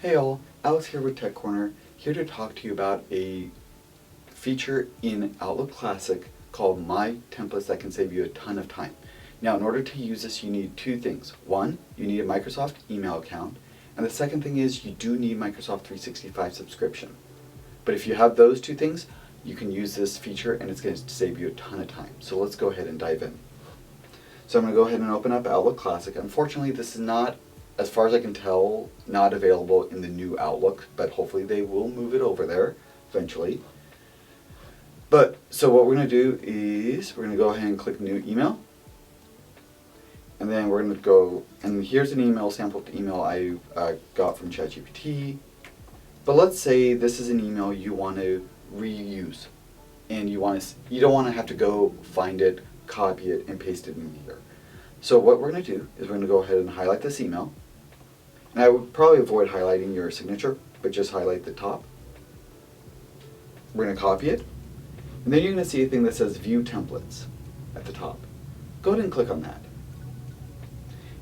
Hey all, Alex here with Tech Corner, here to talk to you about a feature in Outlook Classic called My Templates that can save you a ton of time. Now, in order to use this, you need two things. One, you need a Microsoft email account, and the second thing is you do need Microsoft 365 subscription. But if you have those two things, you can use this feature and it's going to save you a ton of time. So let's go ahead and dive in. So I'm going to go ahead and open up Outlook Classic. Unfortunately, this is not, as far as I can tell, not available in the new Outlook, but hopefully they will move it over there eventually. So what we're going to do is we're going to go ahead and click New Email. And then we're going to go, and here's an email, sample email I got from ChatGPT. But let's say this is an email you want to reuse, and you don't want to have to go find it, copy it, and paste it in here. So what we're going to do is we're going to go ahead and highlight this email. And I would probably avoid highlighting your signature, but just highlight the top. We're going to copy it. And then you're going to see a thing that says View Templates at the top. Go ahead and click on that.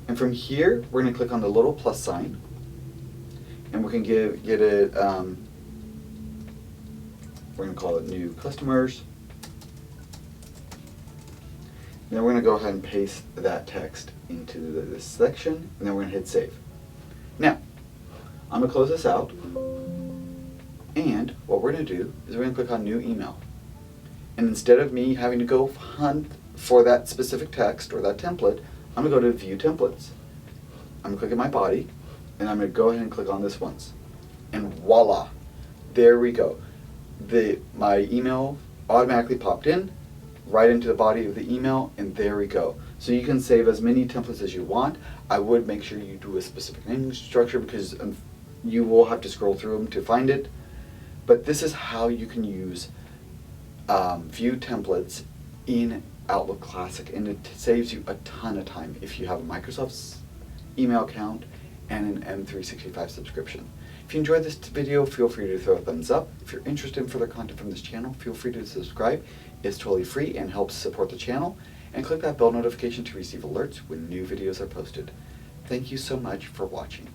And from here, we're going to click on the little plus sign. And we can get it, we're going to call it New Customers. And then we're going to go ahead and paste that text into this section, and then we're going to hit Save. Now, I'm going to close this out, and what we're going to do is we're going to click on New Email. And instead of me having to go hunt for that specific text or that template, I'm going to go to View Templates. I'm going to click on my body, and I'm going to go ahead and click on this once. And voila, there we go. My email automatically popped in, right into the body of the email, and there we go. So you can save as many templates as you want. I would make sure you do a specific naming structure because you will have to scroll through them to find it. But this is how you can use View Templates in Outlook Classic, and it saves you a ton of time if you have a Microsoft email account and an M365 subscription. If you enjoyed this video, feel free to throw a thumbs up. If you're interested in further content from this channel, feel free to subscribe. It's totally free and helps support the channel. And click that bell notification to receive alerts when new videos are posted. Thank you so much for watching.